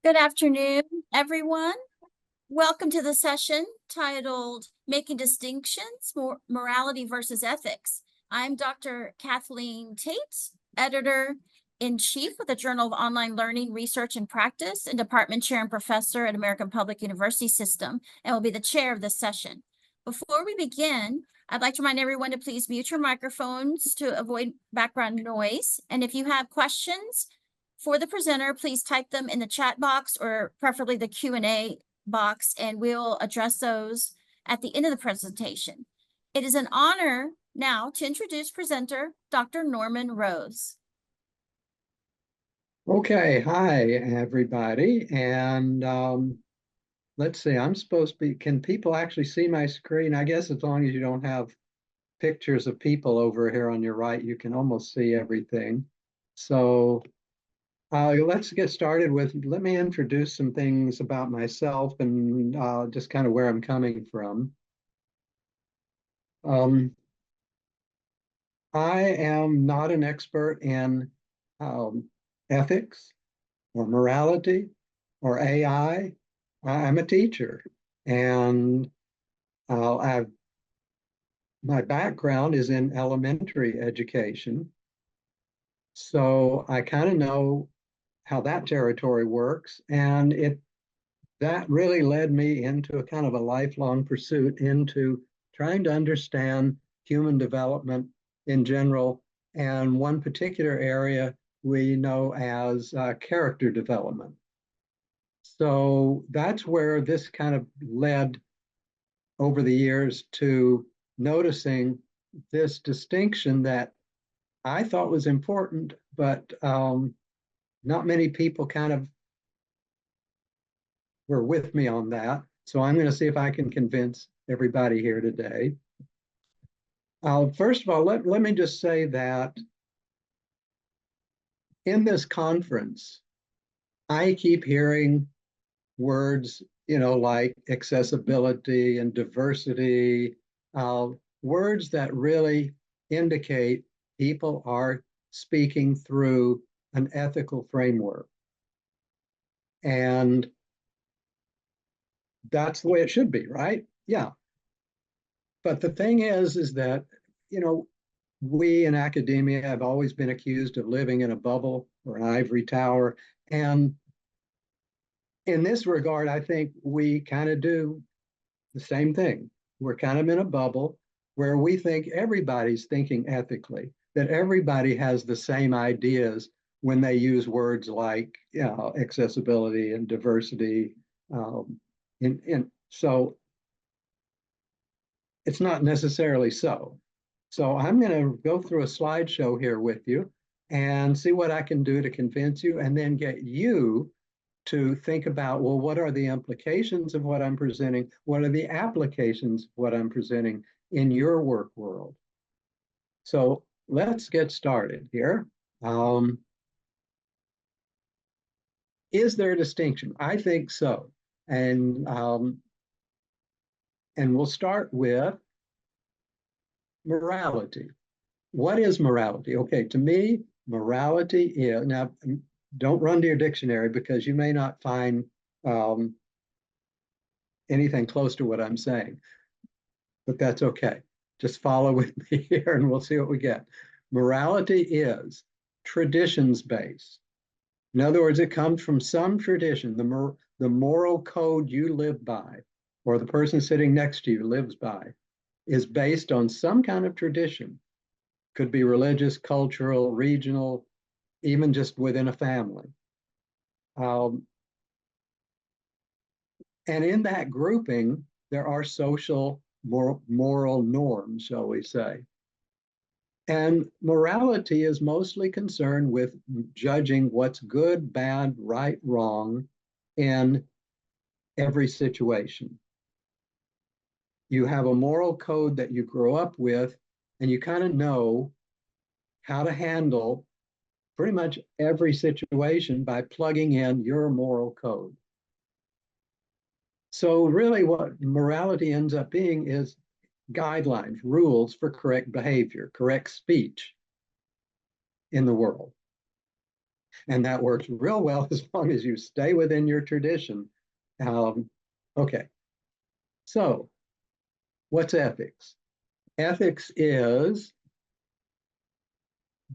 Good afternoon, everyone. Welcome to the session titled Making Distinctions, Morality versus Ethics. I'm Dr. Kathleen Tate, Editor-in-Chief with the Journal of Online Learning, Research, and Practice, and Department Chair and Professor at American Public University System, and will be the chair of this session. Before we begin, I'd like to remind everyone to please mute your microphones to avoid background noise. And if you have questions for the presenter, please type them in the chat box or preferably the Q&A box, and we'll address those at the end of the presentation. It is an honor now to introduce presenter Dr. Norman Rose. Okay, hi everybody. And let's see, I'm supposed to be, can people actually see my screen? I guess as long as you don't have pictures of people over here on your right, you can almost see everything. So let's get started with, let me introduce some things about myself and just kind of where I'm coming from. I am not an expert in ethics or morality or AI. I'm a teacher, and my background is in elementary education. So I kind of know how that territory works, and that really led me into a kind of a lifelong pursuit into trying to understand human development in general, and one particular area we know as character development. So that's where this kind of led over the years to noticing this distinction that I thought was important, but not many people kind of were with me on that. So I'm going to see if I can convince everybody here today. First of all, let me just say that in this conference, I keep hearing words, like accessibility and diversity, words that really indicate people are speaking through an ethical framework. And that's the way it should be, right? Yeah. But the thing is that, we in academia have always been accused of living in a bubble or an ivory tower. And in this regard, I think we kind of do the same thing. We're kind of in a bubble where we think everybody's thinking ethically, that everybody has the same ideas when they use words like accessibility and diversity. So it's not necessarily so. So I'm going to go through a slideshow here with you and see what I can do to convince you, and then get you to think about, well, what are the implications of what I'm presenting? What are the applications of what I'm presenting in your work world? So let's get started here. Is there a distinction? I think so. And we'll start with morality. What is morality? Okay, to me, morality is, now don't run to your dictionary because you may not find anything close to what I'm saying, but that's okay. Just follow with me here and we'll see what we get. Morality is traditions based. In other words, it comes from some tradition, the moral code you live by, or the person sitting next to you lives by, is based on some kind of tradition. Could be religious, cultural, regional, even just within a family. And in that grouping, there are social moral norms, shall we say. And morality is mostly concerned with judging what's good, bad, right, wrong in every situation. You have a moral code that you grow up with, and you kind of know how to handle pretty much every situation by plugging in your moral code. So really what morality ends up being is guidelines, rules for correct behavior, correct speech in the world. And that works real well as long as you stay within your tradition. Okay, so what's ethics? Ethics is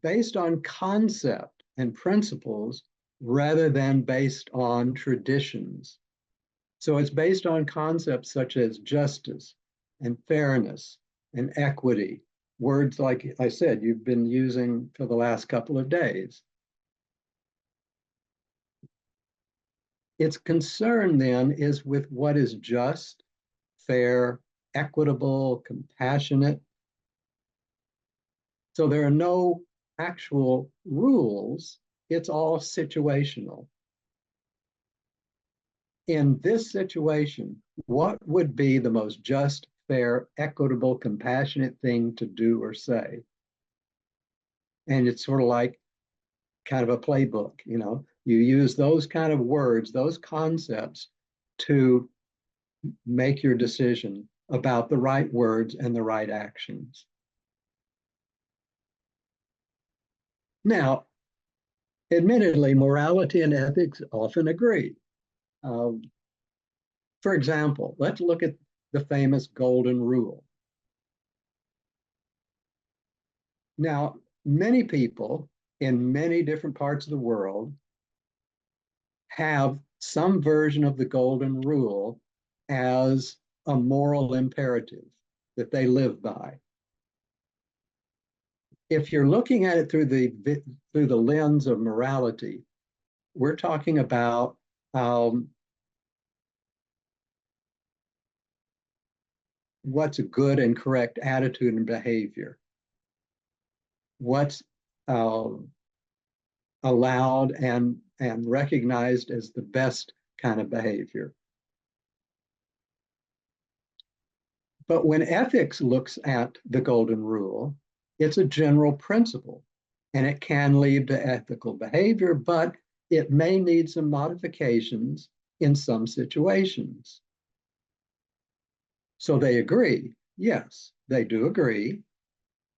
based on concept and principles rather than based on traditions. So it's based on concepts such as justice and fairness and equity, words like I said, you've been using for the last couple of days. Its concern then is with what is just, fair, equitable, compassionate. So there are no actual rules, it's all situational. In this situation, what would be the most just, fair, equitable, compassionate thing to do or say? And it's sort of like kind of a playbook, you know, you use those kind of words, those concepts to make your decision about the right words and the right actions. Now, admittedly, morality and ethics often agree. Um, for example, let's look at the famous Golden Rule. Now, many people in many different parts of the world have some version of the Golden Rule as a moral imperative that they live by. If you're looking at it through the lens of morality, we're talking about what's a good and correct attitude and behavior, what's allowed and recognized as the best kind of behavior. But when ethics looks at the Golden Rule, it's a general principle, and it can lead to ethical behavior, but it may need some modifications in some situations. So they agree. Yes, they do agree.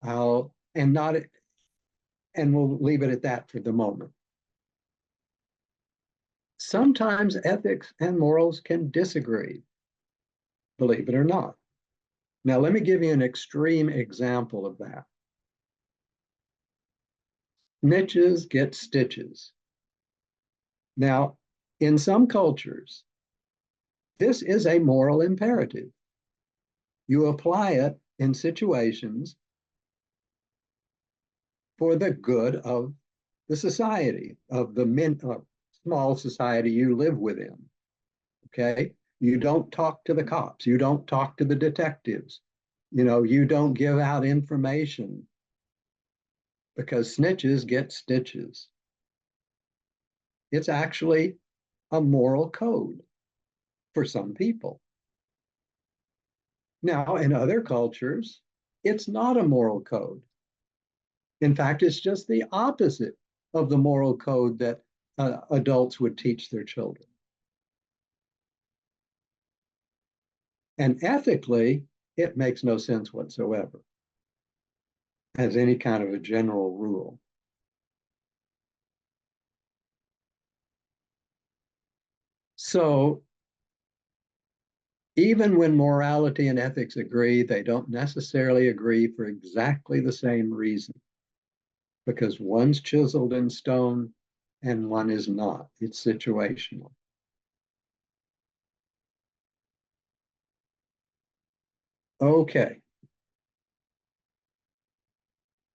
And not, and we'll leave it at that for the moment. Sometimes ethics and morals can disagree, believe it or not. Now, let me give you an extreme example of that. Snitches get stitches. Now, in some cultures, this is a moral imperative. You apply it in situations for the good of the society, of the small society you live within. Okay? You don't talk to the cops. You don't talk to the detectives. You know, you don't give out information because snitches get stitches. It's actually a moral code for some people. Now, in other cultures, it's not a moral code. In fact, it's just the opposite of the moral code that adults would teach their children. And ethically, it makes no sense whatsoever as any kind of a general rule. So even when morality and ethics agree, they don't necessarily agree for exactly the same reason, because one's chiseled in stone and one is not. It's situational. Okay.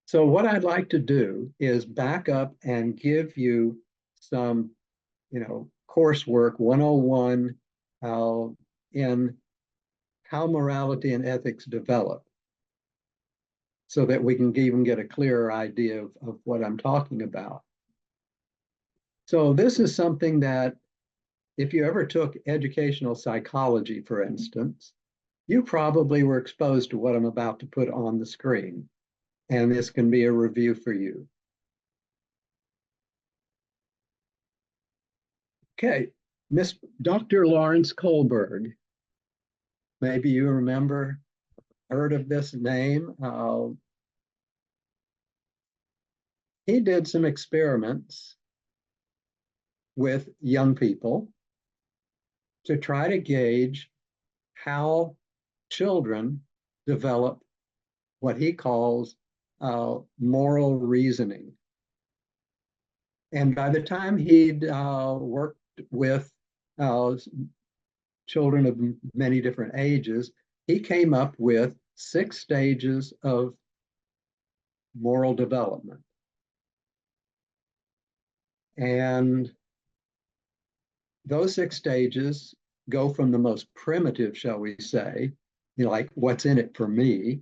So what I'd like to do is back up and give you some, coursework 101 in how morality and ethics develop, so that we can even get a clearer idea of what I'm talking about. So this is something that if you ever took educational psychology, for instance, you probably were exposed to what I'm about to put on the screen. And this can be a review for you. Okay, Miss Dr. Lawrence Kohlberg. Maybe you remember, heard of this name. He did some experiments with young people to try to gauge how children develop what he calls moral reasoning. And by the time he'd worked with children of many different ages, he came up with 6 stages of moral development. And those 6 stages go from the most primitive, shall we say, like what's in it for me,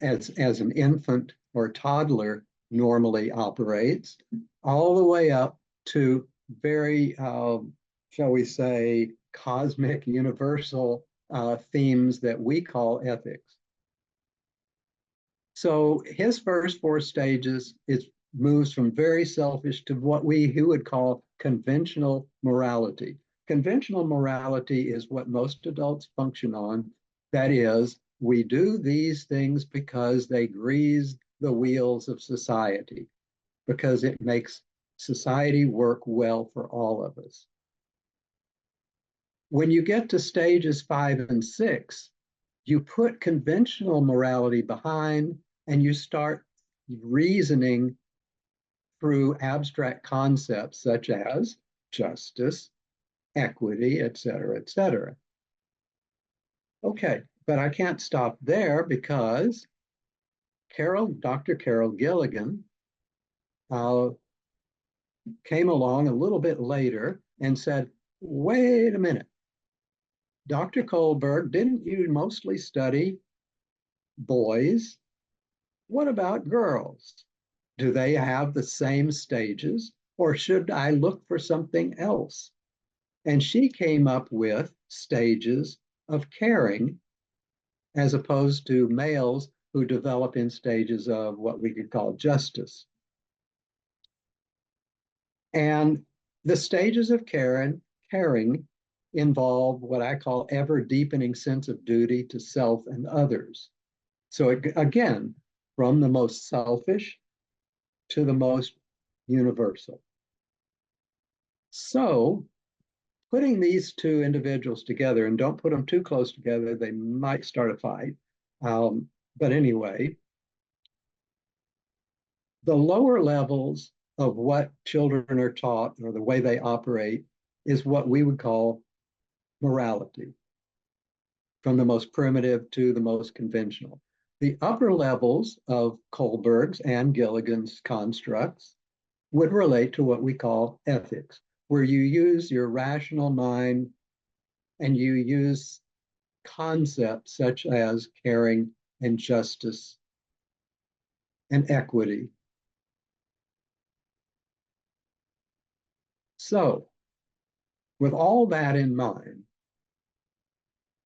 as an infant or toddler normally operates, all the way up to very, shall we say, cosmic, universal themes that we call ethics. So his first 4 stages moves from very selfish to what we would call conventional morality. Conventional morality is what most adults function on. That is, we do these things because they grease the wheels of society, because it makes society work well for all of us. When you get to stages 5 and 6, you put conventional morality behind and you start reasoning through abstract concepts such as justice, equity, et cetera, et cetera. Okay, but I can't stop there because Dr. Carol Gilligan came along a little bit later and said, wait a minute, Dr. Kohlberg, didn't you mostly study boys? What about girls? Do they have the same stages, or should I look for something else? And she came up with stages of caring as opposed to males who develop in stages of what we could call justice. And the stages of caring involve what I call ever deepening sense of duty to self and others. So again, from the most selfish to the most universal. So putting these 2 individuals together, and don't put them too close together, they might start a fight. But anyway, the lower levels of what children are taught or the way they operate is what we would call morality, from the most primitive to the most conventional. The upper levels of Kohlberg's and Gilligan's constructs would relate to what we call ethics, where you use your rational mind and you use concepts such as caring and justice and equity. So, with all that in mind,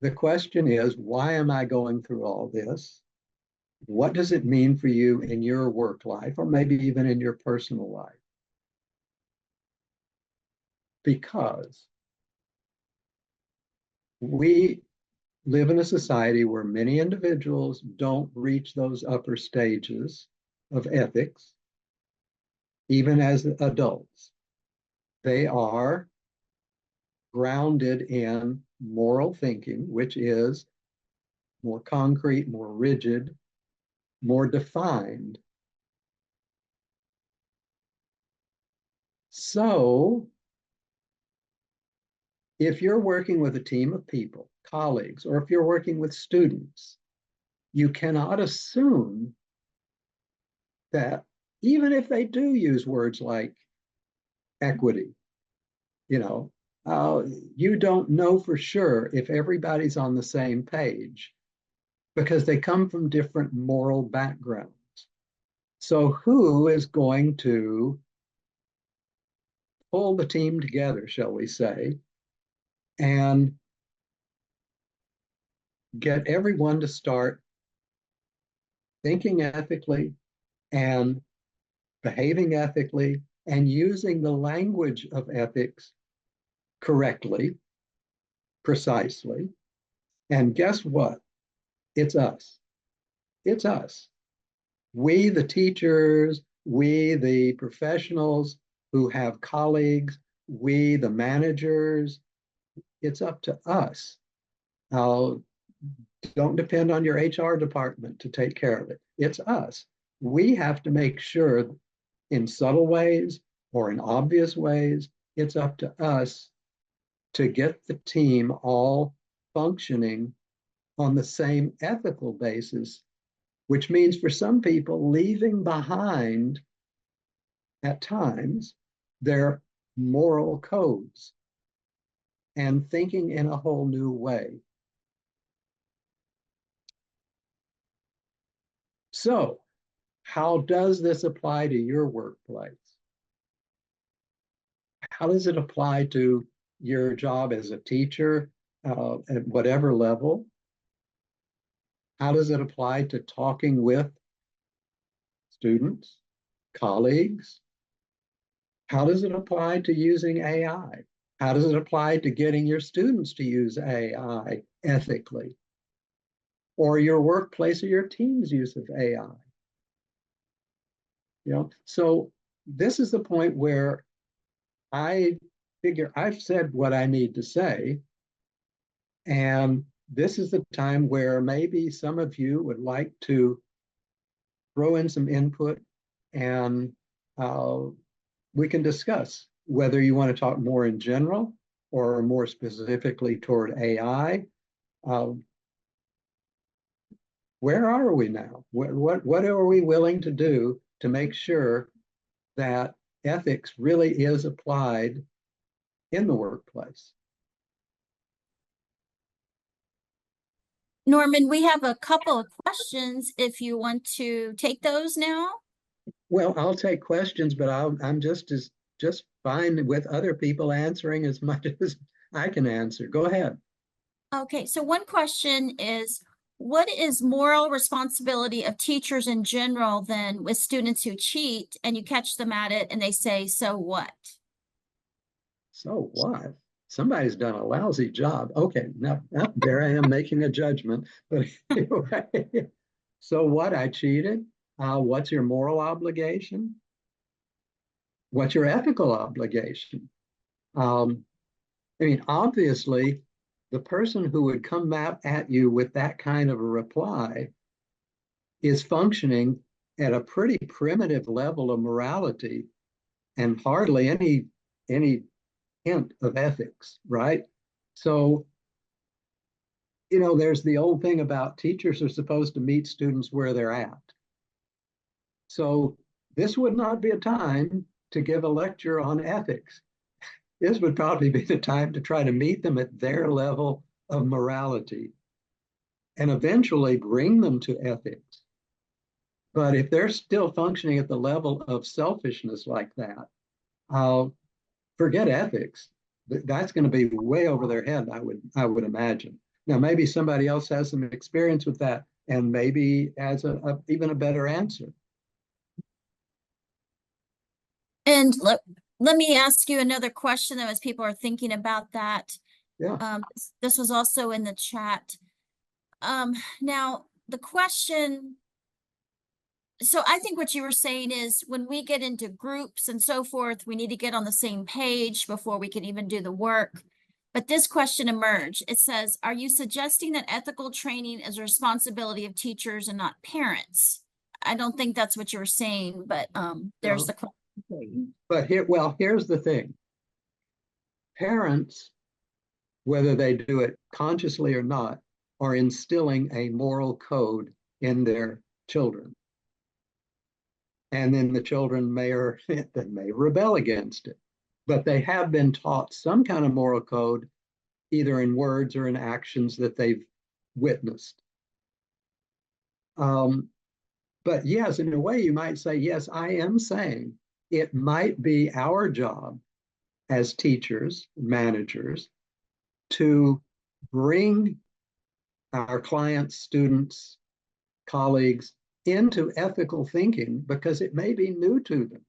the question is, why am I going through all this? What does it mean for you in your work life, or maybe even in your personal life? Because we live in a society where many individuals don't reach those upper stages of ethics, even as adults. They are grounded in moral thinking, which is more concrete, more rigid, more defined. So, if you're working with a team of people, colleagues, or if you're working with students, you cannot assume that even if they do use words like equity, you don't know for sure if everybody's on the same page because they come from different moral backgrounds. So who is going to pull the team together, shall we say, and get everyone to start thinking ethically and behaving ethically and using the language of ethics correctly, precisely? And guess what? It's us. It's us. We, the teachers, we, the professionals who have colleagues, we, the managers, it's up to us. Don't depend on your HR department to take care of it. It's us. We have to make sure in subtle ways or in obvious ways, it's up to us to get the team all functioning on the same ethical basis, which means for some people leaving behind at times their moral codes and thinking in a whole new way. So, how does this apply to your workplace? How does it apply to your job as a teacher at whatever level? How does it apply to talking with students, colleagues? How does it apply to using AI? How does it apply to getting your students to use AI ethically? Or your workplace or your team's use of AI? You know, so this is the point where I figure I've said what I need to say. And this is the time where maybe some of you would like to throw in some input and we can discuss whether you want to talk more in general or more specifically toward AI. Where are we now? What are we willing to do to make sure that ethics really is applied in the workplace? Norman, we have a couple of questions if you want to take those now. Well, I'll take questions, but I'm just fine with other people answering as much as I can answer. Go ahead. Okay, so one question is, what is moral responsibility of teachers in general then with students who cheat and you catch them at it and they say, so what? So what? Somebody's done a lousy job. Okay, now there I am making a judgment. But anyway, so what? I cheated. What's your moral obligation? What's your ethical obligation? I mean, obviously, the person who would come out at you with that kind of a reply is functioning at a pretty primitive level of morality and hardly any hint of ethics, right? So, you know, there's the old thing about teachers are supposed to meet students where they're at. So this would not be a time to give a lecture on ethics. This would probably be the time to try to meet them at their level of morality and eventually bring them to ethics. But if they're still functioning at the level of selfishness like that, forget ethics. That's going to be way over their head, I would imagine. Now, maybe somebody else has some experience with that and maybe has even a better answer. And let me ask you another question though, as people are thinking about that. Yeah. This was also in the chat. Now the question, so I think what you were saying is when we get into groups and so forth, we need to get on the same page before we can even do the work. But this question emerged. It says, are you suggesting that ethical training is a responsibility of teachers and not parents? I don't think that's what you were saying, but there's the question. But here's the thing. Parents, whether they do it consciously or not, are instilling a moral code in their children. And then the children may rebel against it. But they have been taught some kind of moral code, either in words or in actions that they've witnessed. But yes, in a way, you might say, yes, I am saying it might be our job as teachers, managers, to bring our clients, students, colleagues into ethical thinking because it may be new to them.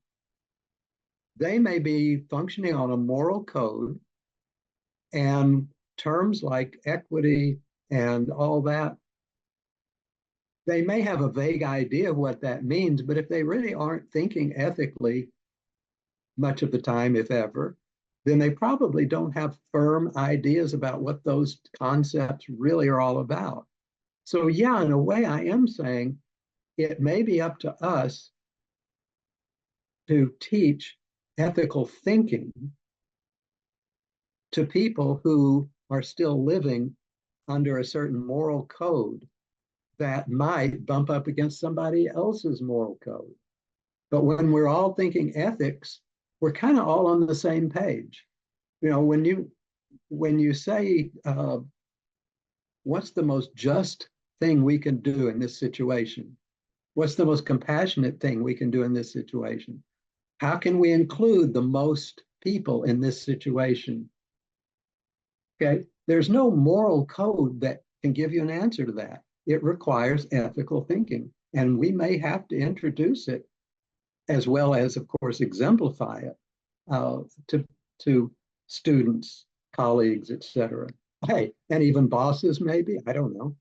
They may be functioning on a moral code, and terms like equity and all that, they may have a vague idea of what that means, but if they really aren't thinking ethically much of the time, if ever, then they probably don't have firm ideas about what those concepts really are all about. So yeah, in a way, I am saying it may be up to us to teach ethical thinking to people who are still living under a certain moral code that might bump up against somebody else's moral code. But when we're all thinking ethics, we're kind of all on the same page. You know, when you say what's the most just thing we can do in this situation? What's the most compassionate thing we can do in this situation? How can we include the most people in this situation? Okay, there's no moral code that can give you an answer to that. It requires ethical thinking, and we may have to introduce it as well as, of course, exemplify it to students, colleagues, etc. Hey, and even bosses, maybe. I don't know.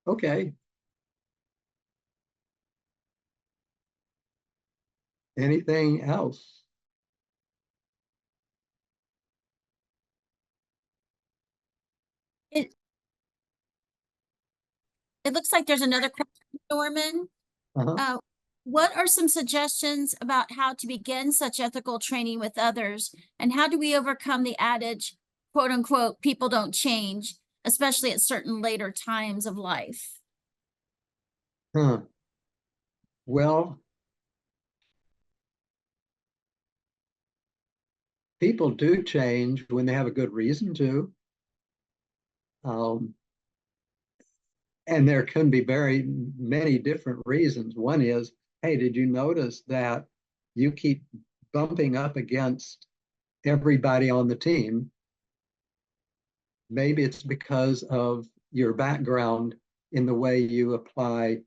Okay. Anything else? It, it looks like there's another question, Norman. Uh-huh. Uh, what are some suggestions about how to begin such ethical training with others? And how do we overcome the adage, quote unquote, people don't change, especially at certain later times of life? Huh. Well, people do change when they have a good reason to. Um, and there can be very many different reasons. One is, hey, did you notice that you keep bumping up against everybody on the team? Maybe it's because of your background in the way you apply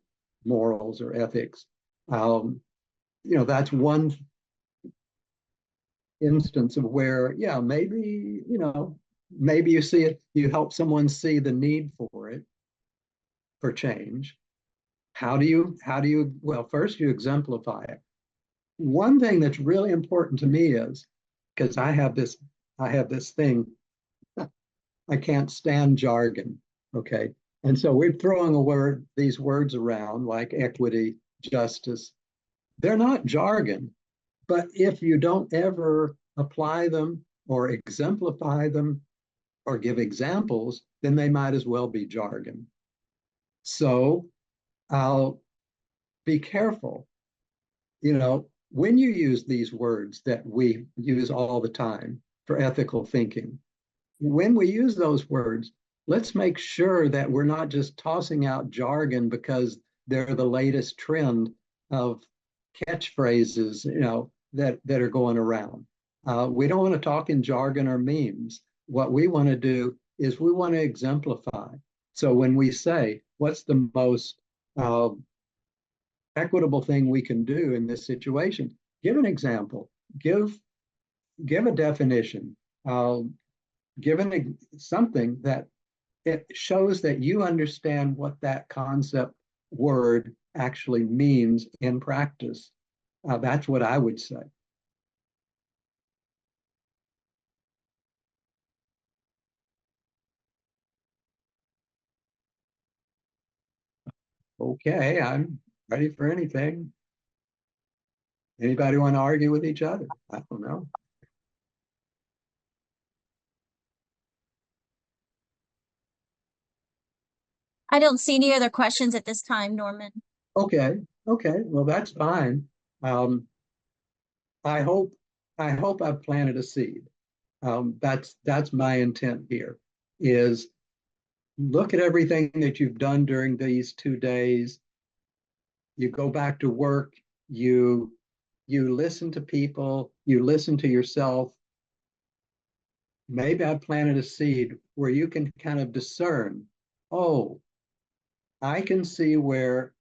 morals or ethics. That's one instance of where, yeah, maybe, maybe you see it, you help someone see the need for it, for change. Well, first you exemplify it. One thing that's really important to me is, because I have this thing, I can't stand jargon. Okay. And so we're throwing these words around like equity, justice. They're not jargon, but if you don't ever apply them or exemplify them or give examples, then they might as well be jargon. So I'll be careful. When you use these words that we use all the time for ethical thinking, when we use those words, let's make sure that we're not just tossing out jargon because they're the latest trend of catchphrases, that are going around. We don't want to talk in jargon or memes. What we want to do is we want to exemplify. So when we say, what's the most equitable thing we can do in this situation? Give an example. Give a definition. Given something that it shows that you understand what that concept word actually means in practice. That's what I would say. Okay, I'm ready for anything. Anybody want to argue with each other? I don't know. I don't see any other questions at this time, Norman. Okay, well, that's fine. Um, I hope I've planted a seed. That's my intent here, is look at everything that you've done during these 2 days. You go back to work, you listen to people, you listen to yourself. Maybe I planted a seed where you can kind of discern, oh, I can see where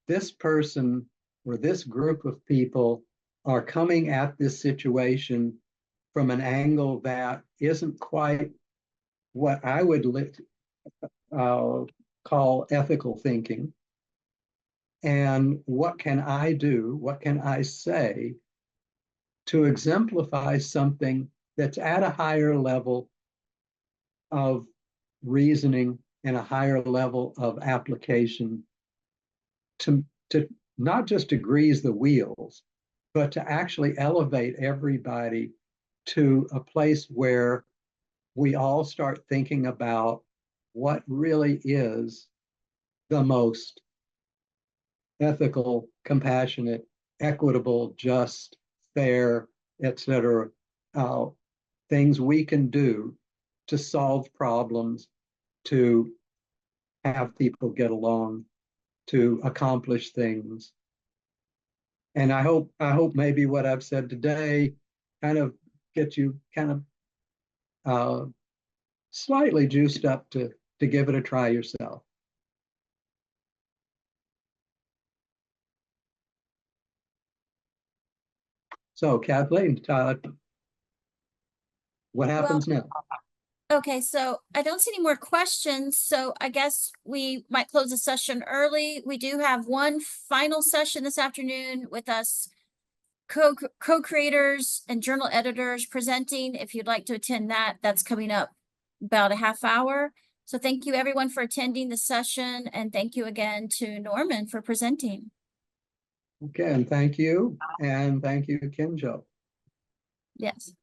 this person or this group of people are coming at this situation from an angle that isn't quite what I would call ethical thinking. And what can I do? What can I say to exemplify something that's at a higher level of reasoning and a higher level of application to not just to grease the wheels, but to actually elevate everybody to a place where we all start thinking about what really is the most ethical, compassionate, equitable, just, fair, etc. Things we can do to solve problems, to have people get along, to accomplish things. And I hope maybe what I've said today kind of gets you kind of slightly juiced up to give it a try yourself. So Kathleen, what happens now? Okay, so I don't see any more questions, so I guess we might close the session early. We do have one final session this afternoon with us co-creators and journal editors presenting. If you'd like to attend that, that's coming up about a half hour. So thank you everyone for attending the session, and thank you again to Norman for presenting. Okay, and thank you, Kinjo. Yes.